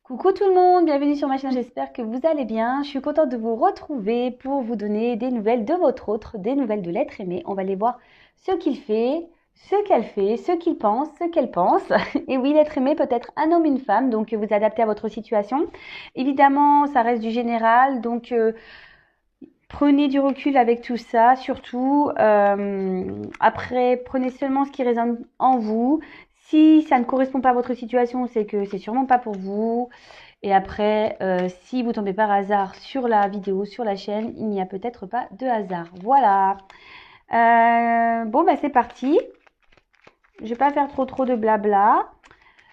Coucou tout le monde, bienvenue sur ma chaîne, j'espère que vous allez bien. Je suis contente de vous retrouver pour vous donner des nouvelles de votre autre, des nouvelles de l'être aimé. On va aller voir ce qu'il fait, ce qu'il pense, ce qu'elle pense. Et oui, l'être aimé peut être un homme, une femme, donc vous adaptez à votre situation. Évidemment, ça reste du général, donc prenez du recul avec tout ça, surtout. Après, prenez seulement ce qui résonne en vous. Si ça ne correspond pas à votre situation, c'est que c'est sûrement pas pour vous. Et après, si vous tombez par hasard sur la vidéo, sur la chaîne, il n'y a peut-être pas de hasard. Voilà. Bon, bah c'est parti. Je vais pas faire trop de blabla.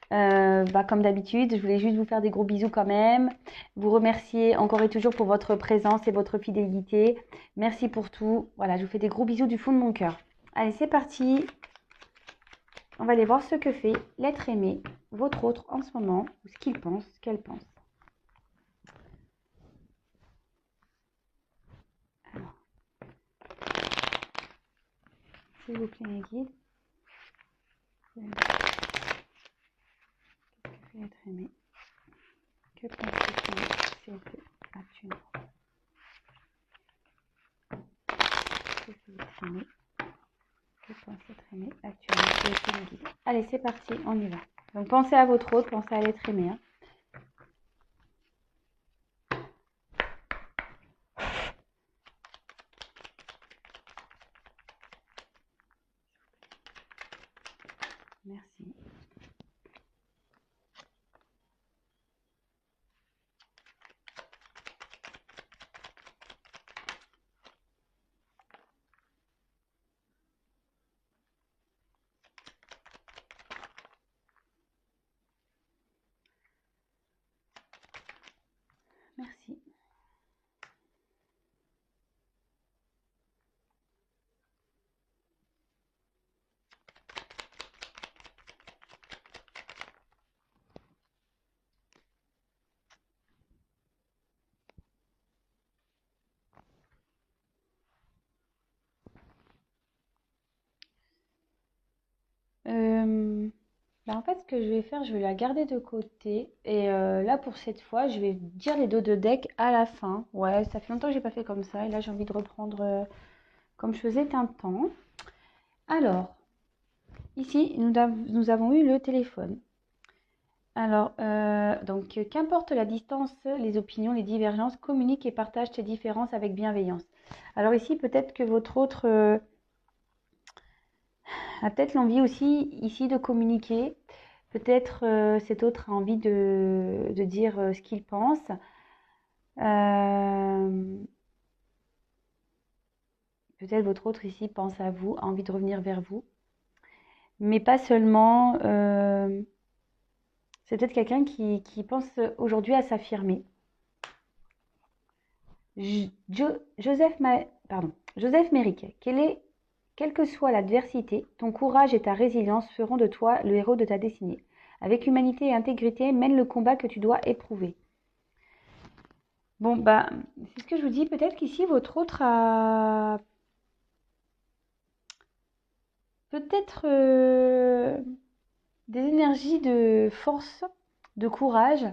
Comme d'habitude, je voulais juste vous faire des gros bisous quand même. Vous remercier encore et toujours pour votre présence et votre fidélité. Merci pour tout. Voilà, je vous fais des gros bisous du fond de mon cœur. Allez, c'est parti. On va aller voir ce que fait l'être aimé, votre autre en ce moment, ou ce qu'il pense, ce qu'elle pense. Alors, s'il vous plaît, mes guides. Que fait l'être aimé? Que pense l'être aimé actuellement? Que fait l'être aimé? Que pense l'être aimé actuellement? Allez, c'est parti, on y va. Donc, pensez à votre autre, pensez à l'être aimé. Hein. Merci. Merci. En fait, ce que je vais faire, je vais la garder de côté. Et là, pour cette fois, je vais dire les dos de deck à la fin. Ouais, ça fait longtemps que j'ai pas fait comme ça. Et là, j'ai envie de reprendre comme je faisais un temps. Alors, ici, nous avons eu le téléphone. Alors, donc, qu'importe la distance, les opinions, les divergences, communique et partage tes différences avec bienveillance. Alors ici, peut-être que votre autre a peut-être l'envie aussi ici de communiquer. Peut-être cet autre a envie de dire ce qu'il pense. Peut-être votre autre ici pense à vous, a envie de revenir vers vous. Mais pas seulement. C'est peut-être quelqu'un qui pense aujourd'hui à s'affirmer. Joseph Méric, quelle que soit l'adversité, ton courage et ta résilience feront de toi le héros de ta destinée. Avec humanité et intégrité, mène le combat que tu dois éprouver. Bon, bah, c'est ce que je vous dis. Peut-être qu'ici, votre autre a peut-être des énergies de force, de courage.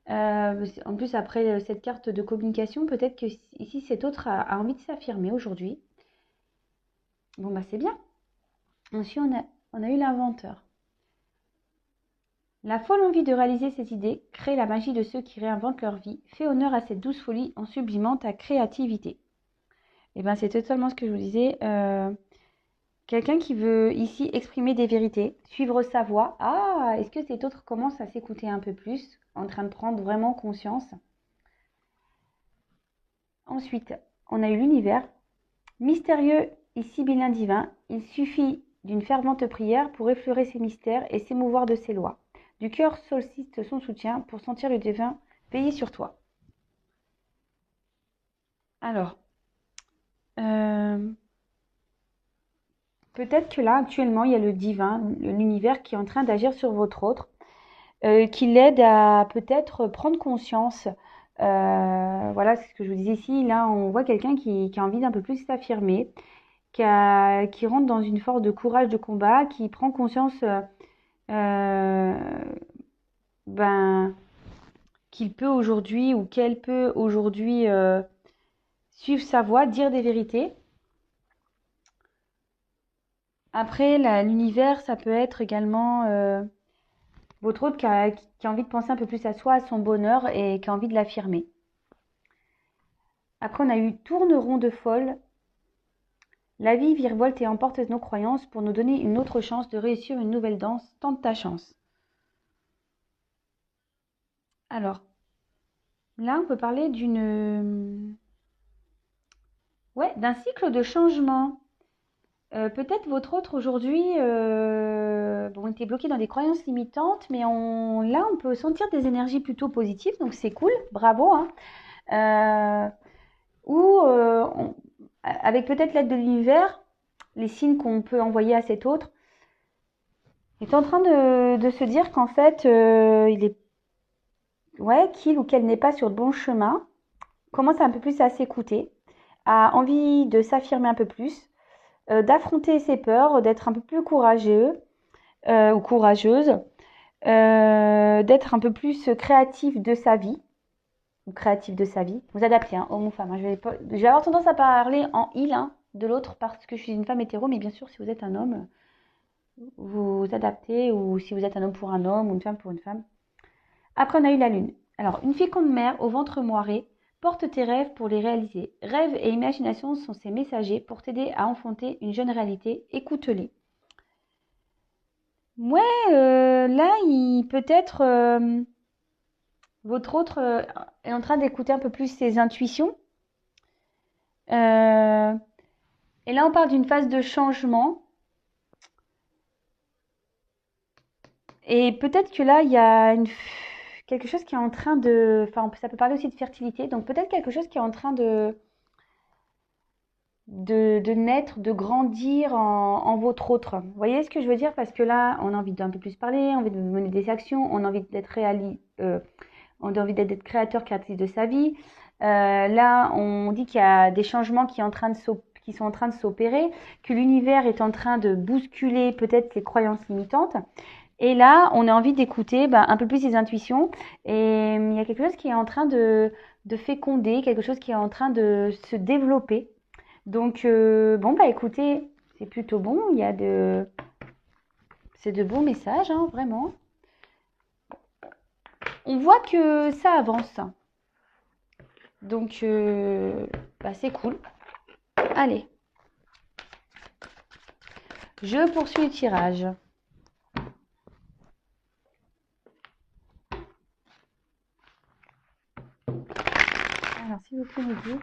En plus, après cette carte de communication, peut-être que ici, cet autre a envie de s'affirmer aujourd'hui. Bon, bah, c'est bien. Ensuite, on a eu l'inventeur. La folle envie de réaliser ses idées crée la magie de ceux qui réinventent leur vie. Fais honneur à cette douce folie en sublimant ta créativité. Et bien, c'est totalement ce que je vous disais. Quelqu'un qui veut ici exprimer des vérités, suivre sa voix. Ah, est-ce que cet autre commence à s'écouter un peu plus, en train de prendre vraiment conscience? Ensuite, on a eu l'univers. Mystérieux et sibyllin divin, il suffit d'une fervente prière pour effleurer ses mystères et s'émouvoir de ses lois. Du cœur sollicite son soutien pour sentir le divin veiller sur toi. Alors, peut-être que là, actuellement, il y a le divin, l'univers qui est en train d'agir sur votre autre, qui l'aide à peut-être prendre conscience. Voilà, c'est ce que je vous disais ici. Là, on voit quelqu'un qui a envie d'un peu plus s'affirmer, qui rentre dans une force de courage de combat, qui prend conscience ben, qu'il peut aujourd'hui ou qu'elle peut aujourd'hui suivre sa voie, dire des vérités. Après, l'univers, ça peut être également votre autre qui a envie de penser un peu plus à soi, à son bonheur et qui a envie de l'affirmer. Après, on a eu tourneron de folle. La vie virevolte et emporte nos croyances pour nous donner une autre chance de réussir une nouvelle danse. Tente ta chance. Alors, là, on peut parler d'un cycle de changement. Peut-être votre autre aujourd'hui était bloqué dans des croyances limitantes, mais là, on peut sentir des énergies plutôt positives, donc c'est cool, bravo. Hein. Avec peut-être l'aide de l'univers, les signes qu'on peut envoyer à cet autre, est en train de se dire qu'en fait, qu'il ou qu'elle n'est pas sur le bon chemin, commence un peu plus à s'écouter, a envie de s'affirmer un peu plus, d'affronter ses peurs, d'être un peu plus courageux ou courageuse, d'être un peu plus créatif de sa vie, ou créatif de sa vie. Vous adaptez, hein, homme ou femme. Hein. Je vais avoir tendance à parler en il de l'autre parce que je suis une femme hétéro, mais bien sûr, si vous êtes un homme, vous adaptez, ou si vous êtes un homme pour un homme ou une femme pour une femme. Après, on a eu la lune. Alors, une féconde mère au ventre moiré, porte tes rêves pour les réaliser. Rêves et imagination sont ses messagers pour t'aider à enfanter une jeune réalité. Écoute-les. Là, peut-être votre autre est en train d'écouter un peu plus ses intuitions. Et là, on parle d'une phase de changement. Et peut-être que là, il y a quelque chose qui est en train de... Enfin, ça peut parler aussi de fertilité. Donc, peut-être quelque chose qui est en train de naître, de grandir en votre autre. Vous voyez ce que je veux dire? Parce que là, on a envie d'un peu plus parler, on a envie de mener des actions, on a envie d'être on a envie d'être créateur, créatrice de sa vie. Là, on dit qu'il y a des changements qui sont en train de s'opérer, que l'univers est en train de bousculer peut-être les croyances limitantes. Et là, on a envie d'écouter un peu plus ses intuitions. Et il y a quelque chose qui est en train de féconder, quelque chose qui est en train de se développer. Donc, écoutez, c'est plutôt bon. C'est de bons messages, hein, vraiment. On voit que ça avance. Donc, c'est cool. Allez. Je poursuis le tirage. Alors, s'il vous plaît, me dire.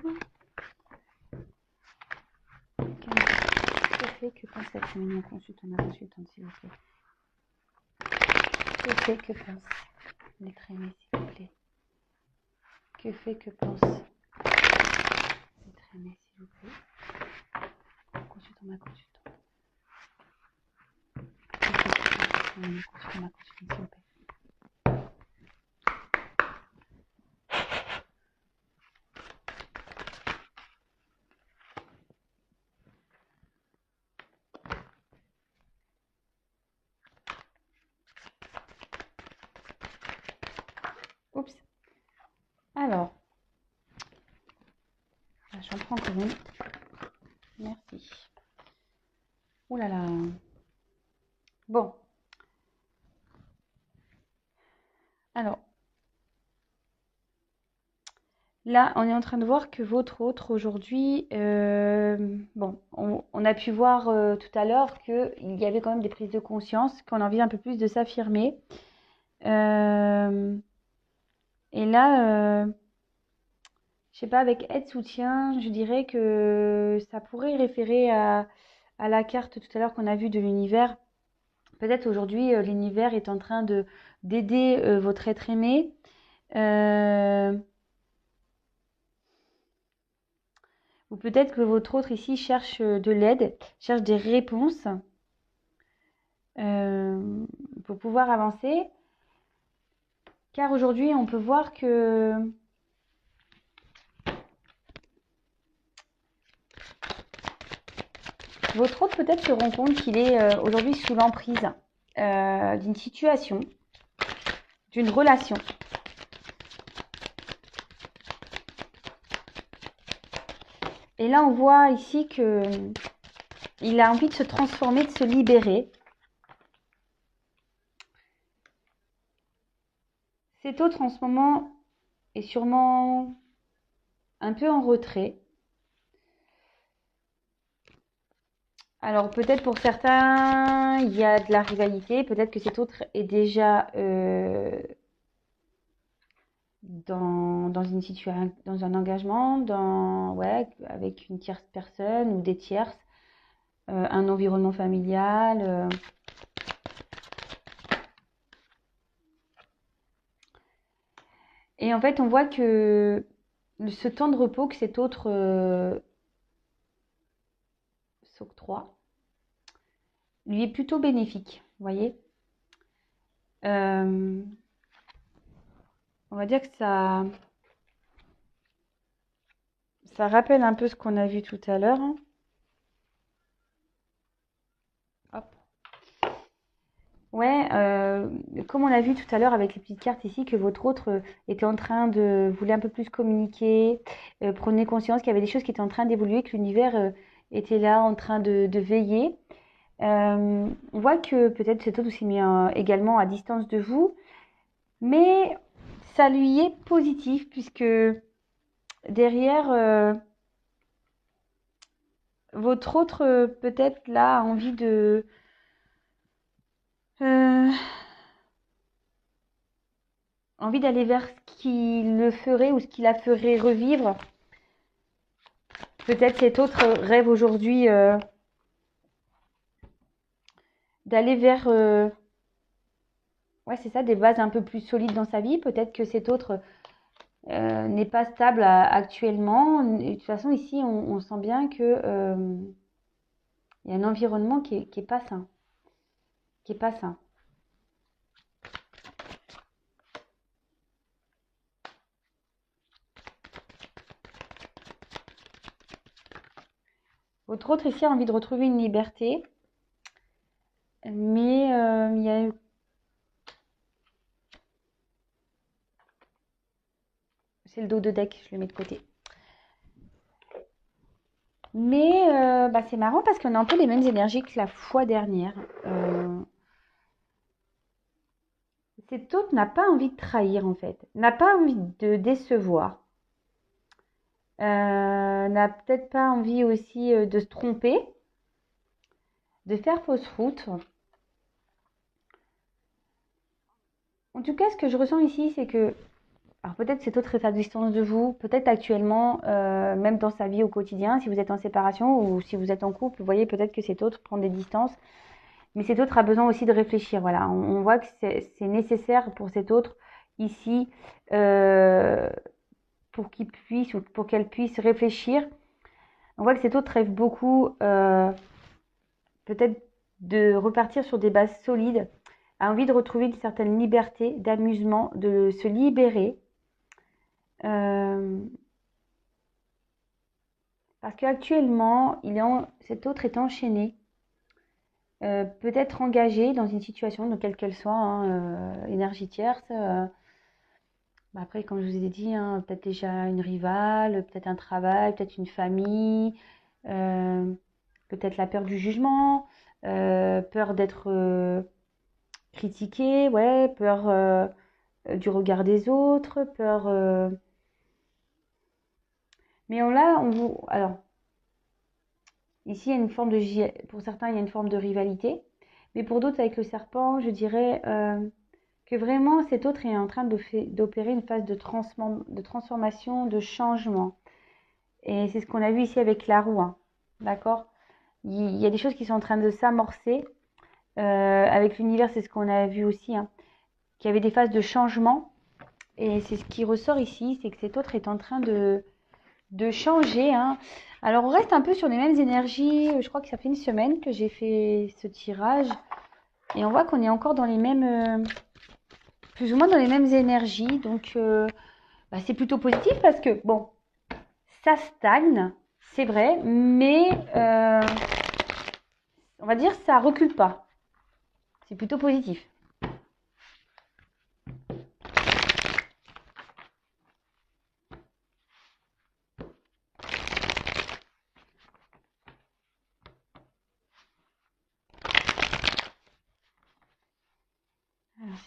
Que fait que pense cette réunion consultante, s'il vous plaît. Que fait que pense l'être aimé, s'il vous plaît. Que fait que pense l'être aimé, s'il vous plaît. Consultant ma consultante. Consultant ma consultante, s'il vous plaît. Oups. Alors, j'en prends encore une. Merci. Ouh là là. Bon. Alors, là, on est en train de voir que votre autre aujourd'hui, on a pu voir tout à l'heure qu'il y avait quand même des prises de conscience, qu'on a envie un peu plus de s'affirmer. Et là, je sais pas, avec aide, soutien, je dirais que ça pourrait référer à la carte tout à l'heure qu'on a vue de l'univers. Peut-être aujourd'hui, l'univers est en train d'aider votre être aimé. Ou peut-être que votre autre ici cherche de l'aide, cherche des réponses pour pouvoir avancer. Car aujourd'hui, on peut voir que votre autre peut-être se rend compte qu'il est aujourd'hui sous l'emprise d'une situation, d'une relation. Et là, on voit ici que il a envie de se transformer, de se libérer. Cet autre, en ce moment, est sûrement un peu en retrait. Alors, peut-être pour certains, il y a de la rivalité. Peut-être que cet autre est déjà dans une situation, dans un engagement, ouais, avec une tierce personne ou des tierces, un environnement familial. Et en fait, on voit que ce temps de repos que cet autre s'octroie lui est plutôt bénéfique, vous voyez. On va dire que ça rappelle un peu ce qu'on a vu tout à l'heure. Hop. Ouais, comme on a vu tout à l'heure avec les petites cartes ici, que votre autre était en train voulait un peu plus communiquer, prenez conscience qu'il y avait des choses qui étaient en train d'évoluer, que l'univers était là en train de veiller. On voit que peut-être cet autre s'est mis également à distance de vous, mais ça lui est positif puisque derrière, votre autre peut-être là a envie euh, envie d'aller vers ce qui le ferait ou ce qui la ferait revivre. Peut-être cet autre rêve aujourd'hui d'aller vers ouais, c'est ça, des bases un peu plus solides dans sa vie. Peut-être que cet autre n'est pas stable actuellement. Et de toute façon, ici, on sent bien que il y a un environnement qui est pas sain. Qui est pas sain. Votre autre ici a envie de retrouver une liberté. Mais il y a c'est le dos de deck, je le mets de côté. Mais bah, c'est marrant parce qu'on a un peu les mêmes énergies que la fois dernière. Cet autre n'a pas envie de trahir en fait, n'a pas envie de décevoir, n'a peut-être pas envie aussi de se tromper, de faire fausse route. En tout cas, ce que je ressens ici, c'est que, alors peut-être cet autre est à distance de vous, peut-être actuellement, même dans sa vie au quotidien, si vous êtes en séparation ou si vous êtes en couple, vous voyez peut-être que cet autre prend des distances. Mais cet autre a besoin aussi de réfléchir. Voilà, on voit que c'est nécessaire pour cet autre ici pour qu'il puisse ou pour qu'elle puisse réfléchir. On voit que cet autre rêve beaucoup peut-être de repartir sur des bases solides, a envie de retrouver une certaine liberté, d'amusement, de se libérer. Parce qu'actuellement, cet autre est enchaîné. Peut-être engagé dans une situation, de quelle qu'elle soit, hein, énergie tierce. Bah après, comme je vous ai dit, hein, peut-être déjà une rivale, peut-être un travail, peut-être une famille, peut-être la peur du jugement, peur d'être critiqué, ouais, peur du regard des autres, peur. Mais alors, ici, il y a une forme pour certains, il y a une forme de rivalité, mais pour d'autres, avec le serpent, je dirais que vraiment cet autre est en train d'opérer une phase de transformation, de changement. Et c'est ce qu'on a vu ici avec la roue, hein. D'accord? Il y a des choses qui sont en train de s'amorcer. Avec l'univers, c'est ce qu'on a vu aussi, hein, qu'il y avait des phases de changement. Et c'est ce qui ressort ici, c'est que cet autre est en train de changer, hein. Alors, on reste un peu sur les mêmes énergies. Je crois que ça fait une semaine que j'ai fait ce tirage. Et on voit qu'on est encore dans les mêmes... plus ou moins dans les mêmes énergies. Donc, bah, c'est plutôt positif parce que, bon, ça stagne, c'est vrai, mais on va dire ça recule pas. C'est plutôt positif.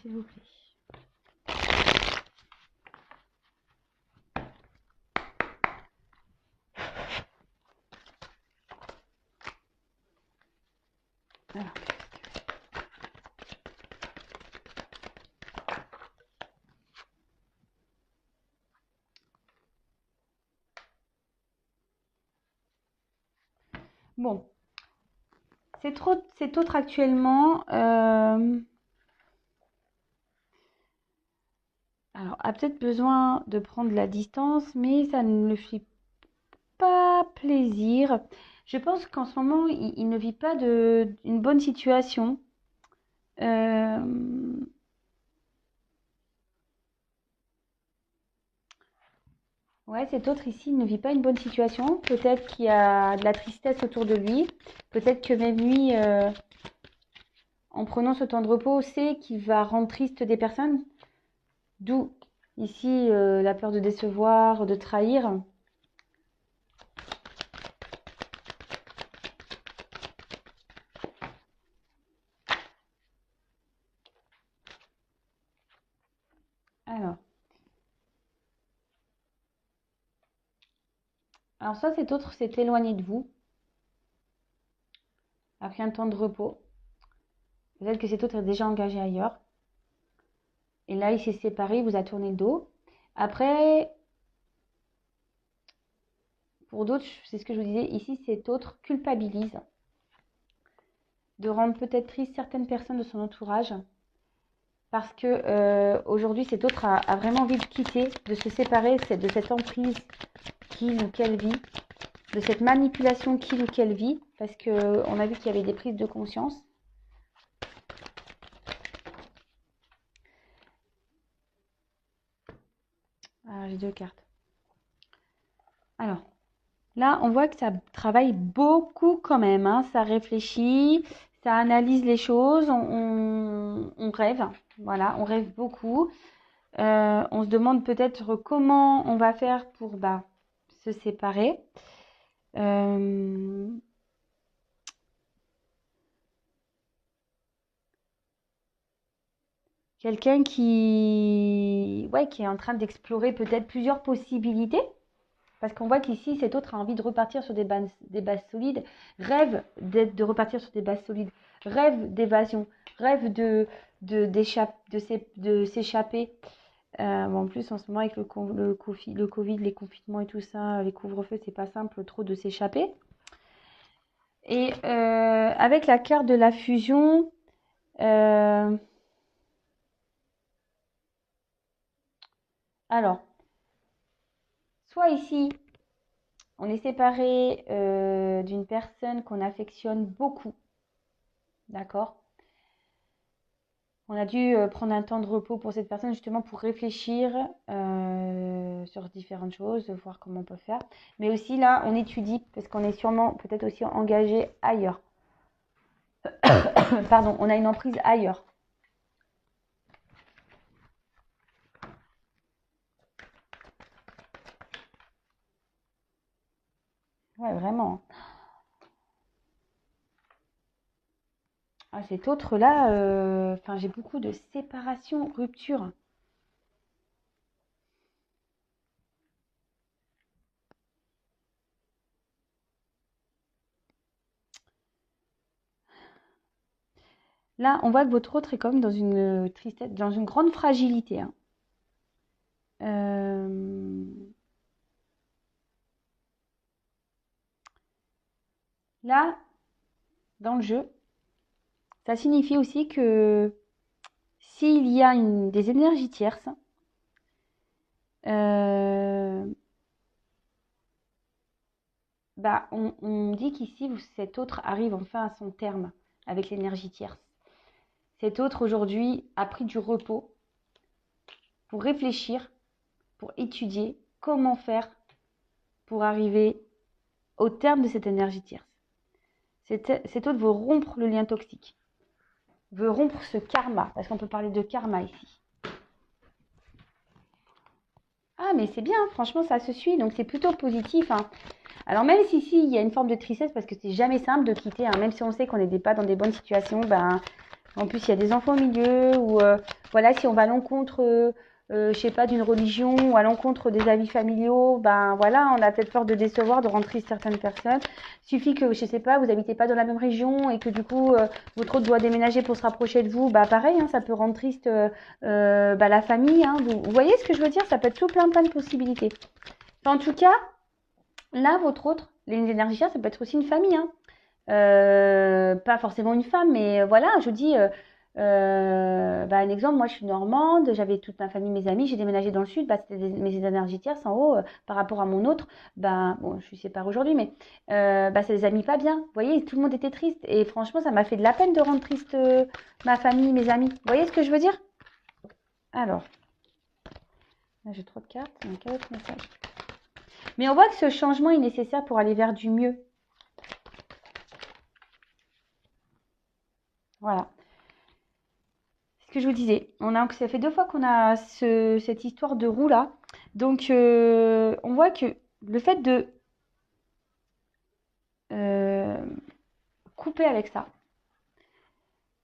s'il vous plaît. Alors. Bon, cet autre actuellement alors, a peut-être besoin de prendre la distance, mais ça ne le fait pas plaisir. Je pense qu'en ce moment, il ne vit pas une bonne situation. Ouais, cet autre ici, il ne vit pas une bonne situation. Peut-être qu'il y a de la tristesse autour de lui. Peut-être que même lui, en prenant ce temps de repos, sait qu'il va rendre triste des personnes. D'où ici la peur de décevoir, de trahir. Alors soit cet autre s'est éloigné de vous après un temps de repos. Peut-être que cet autre est déjà engagé ailleurs. Et là, il s'est séparé, il vous a tourné le dos. Après, pour d'autres, c'est ce que je vous disais, ici, cet autre culpabilise de rendre peut-être triste certaines personnes de son entourage. Parce que aujourd'hui, cet autre a vraiment envie de quitter, de se séparer de cette emprise qu'il ou qu'elle vit, de cette manipulation qu'il ou qu'elle vit, parce qu'on a vu qu'il y avait des prises de conscience. Ah, j'ai deux cartes. Alors, là, on voit que ça travaille beaucoup quand même, hein. Ça réfléchit, ça analyse les choses, on rêve, voilà, on rêve beaucoup. On se demande peut-être comment on va faire pour se séparer. Quelqu'un qui est en train d'explorer peut-être plusieurs possibilités. Parce qu'on voit qu'ici, cet autre a envie de repartir sur des bases solides, rêve de repartir sur des bases solides, rêve d'évasion, rêve de s'échapper. En plus, en ce moment, avec le Covid, les confinements et tout ça, les couvre-feux, c'est pas simple trop de s'échapper. Et avec la carte de la fusion, alors, soit ici, on est séparé d'une personne qu'on affectionne beaucoup, d'accord? On a dû prendre un temps de repos pour cette personne justement pour réfléchir sur différentes choses, voir comment on peut faire. Mais aussi là, on étudie parce qu'on est sûrement peut-être aussi engagé ailleurs. Pardon, on a une emprise ailleurs. Ouais, vraiment. Ah, cet autre-là, j'ai beaucoup de séparation, rupture. Là, on voit que votre autre est quand même dans une tristesse, dans une grande fragilité, hein. Là, dans le jeu, ça signifie aussi que s'il y a des énergies tierces, on dit qu'ici, cet autre arrive enfin à son terme avec l'énergie tierce. Cet autre, aujourd'hui, a pris du repos pour réfléchir, pour étudier comment faire pour arriver au terme de cette énergie tierce. Cet autre veut rompre le lien toxique, veut rompre ce karma, parce qu'on peut parler de karma ici. Ah, mais c'est bien, franchement, ça se suit, donc c'est plutôt positif, hein. Alors même si ici, il y a une forme de tristesse, parce que c'est jamais simple de quitter, hein, même si on sait qu'on n'est pas dans des bonnes situations, En plus, il y a des enfants au milieu, ou voilà, si on va à l'encontre, je sais pas, d'une religion, ou à l'encontre des avis familiaux, ben voilà, on a peut-être peur de décevoir, de rendre triste certaines personnes. Suffit que, je sais pas, vous habitez pas dans la même région et que du coup, votre hôte doit déménager pour se rapprocher de vous, bah pareil, hein, ça peut rendre triste bah, la famille. Hein. Vous voyez ce que je veux dire? Ça peut être tout plein de possibilités. Enfin, en tout cas, là, votre autre, les énergiciens, ça peut être aussi une famille. Hein. Pas forcément une femme, mais voilà, je vous dis, bah, un exemple, moi je suis normande, j'avais toute ma famille, mes amis, j'ai déménagé dans le sud, bah, c'était mes énergies tierces en haut, par rapport à mon autre, bah, bon, je suis séparée aujourd'hui, mais bah, c'est des amis pas bien. Vous voyez, tout le monde était triste, et franchement, ça m'a fait de la peine de rendre triste ma famille, mes amis. Vous voyez ce que je veux dire? Alors, là j'ai trop de cartes, donc quel autre message? Mais on voit que ce changement est nécessaire pour aller vers du mieux. Voilà. Ce que je vous disais, ça fait 2 fois qu'on a cette histoire de roue là. Donc, on voit que le fait de euh, couper avec ça,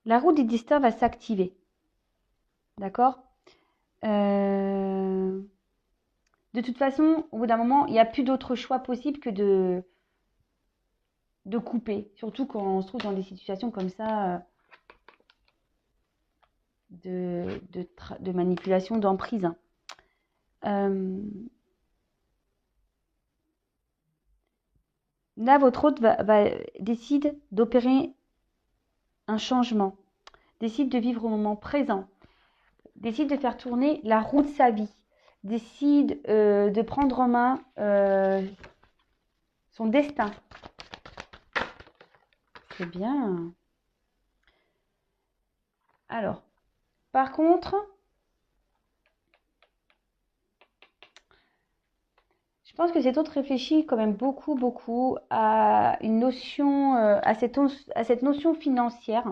la roue des destins va s'activer. D'accord? De toute façon, au bout d'un moment, il n'y a plus d'autre choix possible que de couper. Surtout quand on se trouve dans des situations comme ça de manipulation, d'emprise. Euh, Là, votre hôte décide d'opérer un changement, décide de vivre au moment présent, décide de faire tourner la roue de sa vie, décide de prendre en main son destin. C'est bien. Alors, par contre, je pense que cet autre réfléchit quand même beaucoup à une notion, à cette notion financière.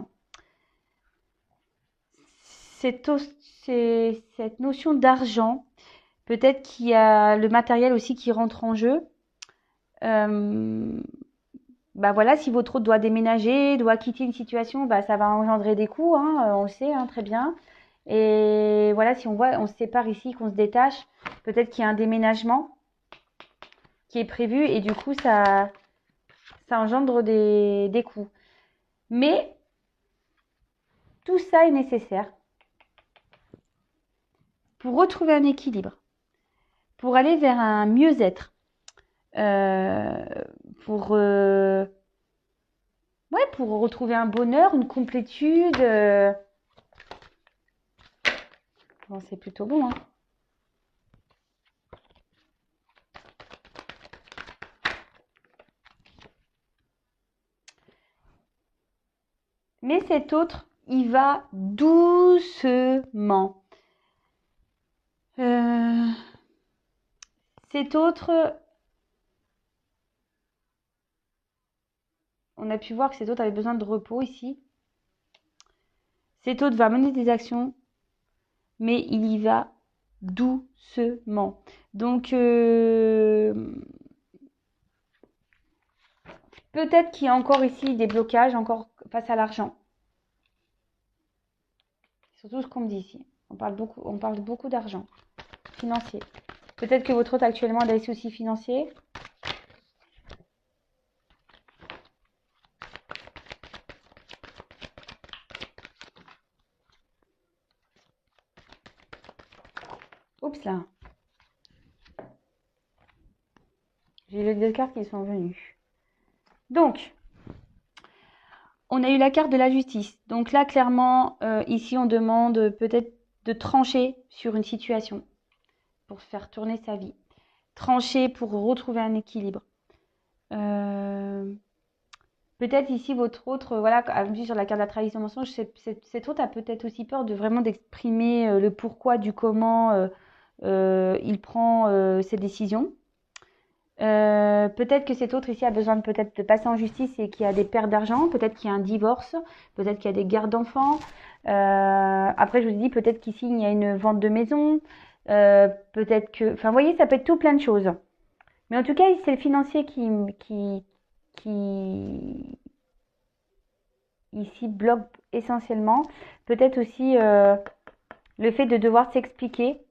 Cette, cette notion d'argent, peut-être qu'il y a le matériel aussi qui rentre en jeu. Bah voilà, si votre hôte doit déménager, doit quitter une situation, bah ça va engendrer des coûts, hein, on le sait hein, très bien. Et voilà, si on voit, on se sépare ici, qu'on se détache, peut-être qu'il y a un déménagement qui est prévu et du coup ça engendre des coûts. Mais tout ça est nécessaire pour retrouver un équilibre, pour aller vers un mieux-être, euh, pour ouais, pour retrouver un bonheur, une complétude. Bon, c'est plutôt bon, hein. Mais cet autre, il va doucement. Cet autre, on a pu voir que cet autre avait besoin de repos ici. Cet autre va mener des actions, mais il y va doucement. Donc, peut-être qu'il y a encore ici des blocages, encore face à l'argent. C'est surtout ce qu'on me dit ici. On parle beaucoup d'argent financier. Peut-être que votre hôte actuellement a des soucis financiers. Oups là. J'ai les 2 cartes qui sont venues. Donc, on a eu la carte de la justice. Donc là, clairement, ici, on demande peut-être de trancher sur une situation pour faire tourner sa vie. Trancher pour retrouver un équilibre. Peut-être ici, votre autre, voilà, sur la carte de la trahison mensonge, cet autre a peut-être aussi peur de vraiment d'exprimer le pourquoi du comment il prend ses décisions. Peut-être que cet autre ici a besoin peut-être de passer en justice et qu'il y a des pertes d'argent, peut-être qu'il y a un divorce, peut-être qu'il y a des gardes d'enfants. Après, je vous dis peut-être qu'ici il y a une vente de maison, peut-être que, enfin, vous voyez, ça peut être tout plein de choses. Mais en tout cas, c'est le financier qui ici bloque essentiellement. Peut-être aussi le fait de devoir s'expliquer.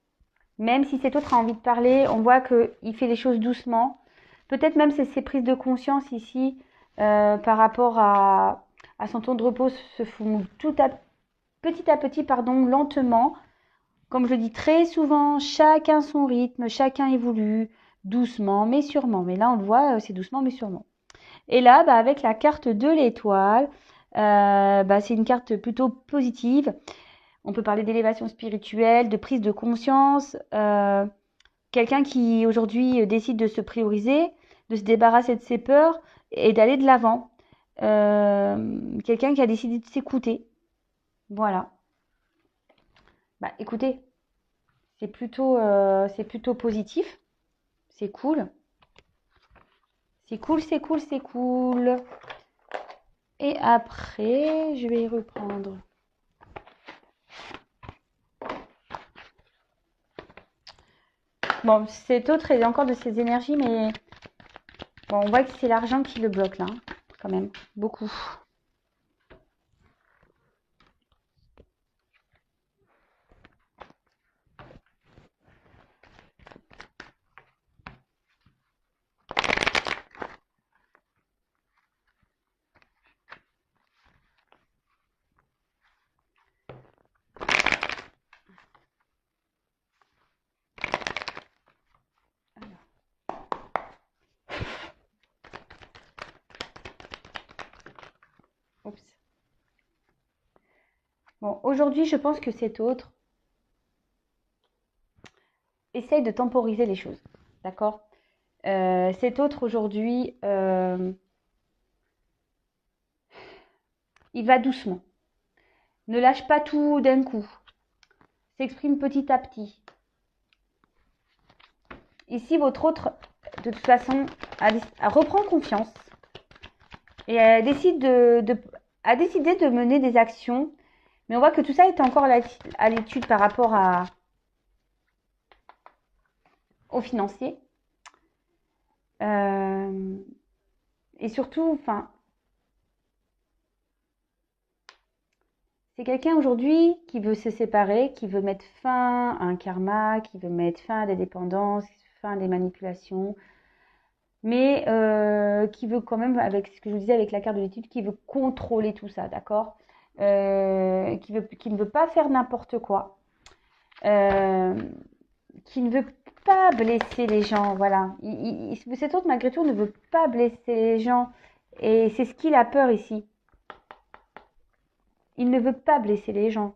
Même si cet autre a envie de parler, on voit qu'il fait les choses doucement. Peut-être même ses prises de conscience ici par rapport à son temps de repos se font petit à petit, pardon, lentement. Comme je le dis très souvent, chacun son rythme, chacun évolue doucement mais sûrement. Mais là, on le voit, c'est doucement mais sûrement. Et là, avec la carte de l'étoile, c'est une carte plutôt positive. On peut parler d'élévation spirituelle, de prise de conscience. Quelqu'un qui aujourd'hui décide de se prioriser, de se débarrasser de ses peurs et d'aller de l'avant. Quelqu'un qui a décidé de s'écouter. Voilà. Écoutez, c'est plutôt positif. C'est cool. C'est cool, c'est cool, c'est cool. Et après, je vais y reprendre. Bon, cet autre est encore de ses énergies, mais bon, on voit que c'est l'argent qui le bloque là, quand même, beaucoup. Oups. Bon, aujourd'hui, je pense que cet autre essaye de temporiser les choses, d'accord? Cet autre aujourd'hui, il va doucement. Ne lâche pas tout d'un coup. S'exprime petit à petit. Ici, votre autre, de toute façon, reprend confiance et a décidé de mener des actions. Mais on voit que tout ça est encore à l'étude par rapport aux financiers. Et surtout, c'est quelqu'un aujourd'hui qui veut se séparer, qui veut mettre fin à un karma, qui veut mettre fin à des dépendances, fin à des manipulations, mais qui veut quand même, avec ce que je vous disais avec la carte de l'étude, qui veut contrôler tout ça, d'accord? Qui ne veut pas faire n'importe quoi, qui ne veut pas blesser les gens, voilà. Cet autre, malgré tout, ne veut pas blesser les gens, et c'est ce qu'il a peur ici. Il ne veut pas blesser les gens.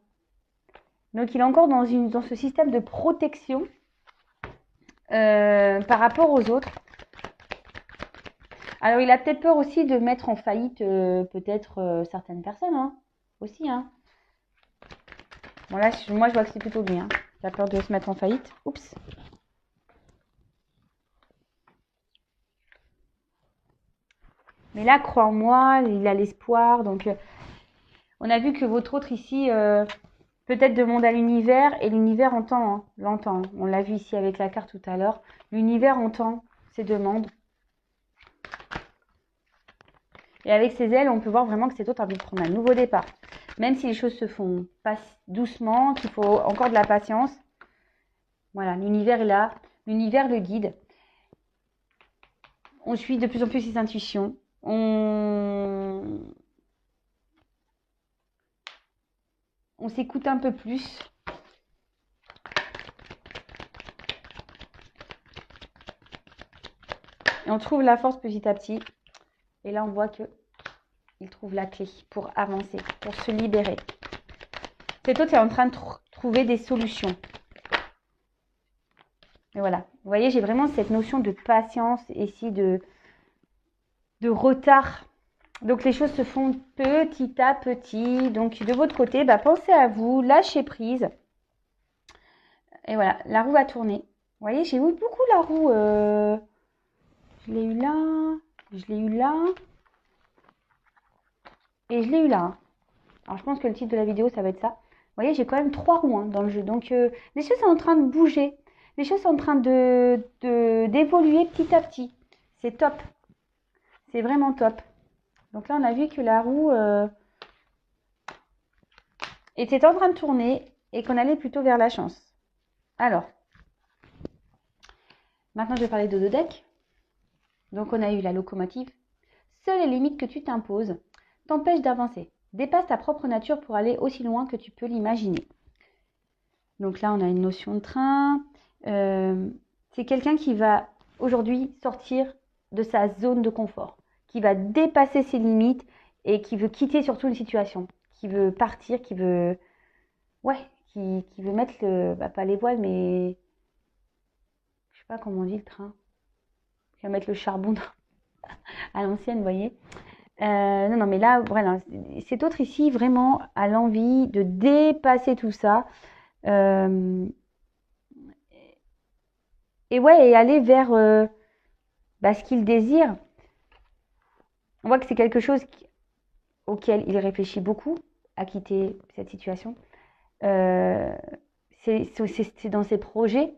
Donc, il est encore dans ce système de protection par rapport aux autres. Alors, il a peut-être peur aussi de mettre en faillite peut-être certaines personnes, hein, aussi. Hein. Bon, là, moi, je vois que c'est plutôt lui. Hein. Il a peur de se mettre en faillite. Oups. Mais là, crois en moi, il a l'espoir. Donc, on a vu que votre autre ici, peut-être demande à l'univers, et l'univers l'entend. On l'a vu ici avec la carte tout à l'heure. L'univers entend ses demandes. Et avec ses ailes, on peut voir vraiment que cet autre a envie de prendre un nouveau départ. Même si les choses se font pas doucement, qu'il faut encore de la patience. Voilà, l'univers est là. L'univers le guide. On suit de plus en plus ses intuitions. On s'écoute un peu plus. Et on trouve la force petit à petit. Et là, on voit que il trouve la clé pour avancer, pour se libérer. Cet autre est en train de trouver des solutions. Et voilà. Vous voyez, j'ai vraiment cette notion de patience ici, de retard. Donc, les choses se font petit à petit. Donc, de votre côté, pensez à vous, lâchez prise. Et voilà, la roue va tourner. Vous voyez, j'ai eu beaucoup la roue. Je l'ai eu là, je l'ai eu là. Et je l'ai eu là. Alors, je pense que le titre de la vidéo, ça va être ça. Vous voyez, j'ai quand même 3 roues dans le jeu. Donc, les choses sont en train de bouger. Les choses sont en train d'évoluer petit à petit. C'est top. C'est vraiment top. Donc là, on a vu que la roue, était en train de tourner et qu'on allait plutôt vers la chance. Alors, maintenant je vais parler de deux decks. Donc on a eu la locomotive. Seules les limites que tu t'imposes t'empêchent d'avancer. Dépasse ta propre nature pour aller aussi loin que tu peux l'imaginer. Donc là, on a une notion de train. C'est quelqu'un qui va aujourd'hui sortir de sa zone de confort, qui va dépasser ses limites et qui veut quitter surtout une situation, qui veut partir, qui veut, ouais, qui veut mettre pas les voiles, mais je sais pas comment on dit le train, qui va mettre le charbon à l'ancienne, vous voyez. Non, mais là, voilà, cet autre ici, vraiment, a l'envie de dépasser tout ça. Et ouais, et aller vers ce qu'il désire. On voit que c'est quelque chose auquel il réfléchit beaucoup, à quitter cette situation. C'est dans ses projets.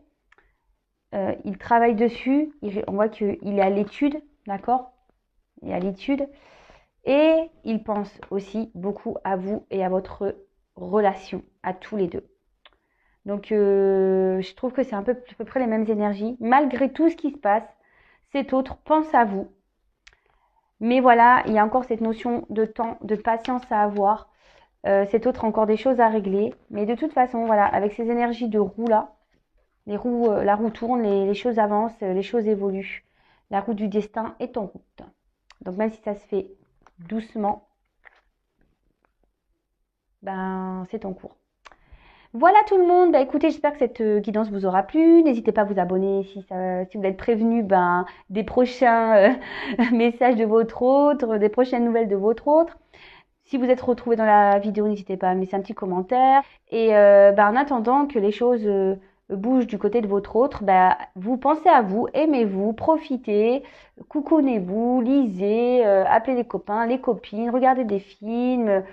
Il travaille dessus. On voit qu'il est à l'étude, d'accord? Il est à l'étude. Et il pense aussi beaucoup à vous et à votre relation, à tous les deux. Donc, je trouve que c'est à peu près les mêmes énergies. Malgré tout ce qui se passe, cet autre pense à vous. Mais voilà, il y a encore cette notion de temps, de patience à avoir. Cet autre a encore des choses à régler. Mais de toute façon, voilà, avec ces énergies de roue là, la roue tourne, les choses avancent, les choses évoluent. La roue du destin est en route. Donc même si ça se fait doucement, c'est en cours. Voilà tout le monde. Écoutez, j'espère que cette guidance vous aura plu. N'hésitez pas à vous abonner si vous voulez être prévenu des prochains messages de votre autre, des prochaines nouvelles de votre autre. Si vous êtes retrouvé dans la vidéo, n'hésitez pas à me laisser un petit commentaire. Et en attendant que les choses bougent du côté de votre autre, vous pensez à vous, aimez-vous, profitez, coucounez-vous, lisez, appelez les copains, les copines, regardez des films.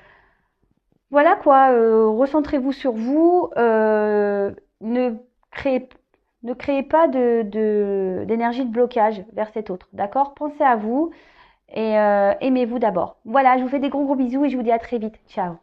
Voilà quoi, recentrez-vous sur vous, ne créez pas d'énergie de blocage vers cet autre, d'accord? Pensez à vous et aimez-vous d'abord. Voilà, je vous fais des gros bisous et je vous dis à très vite. Ciao.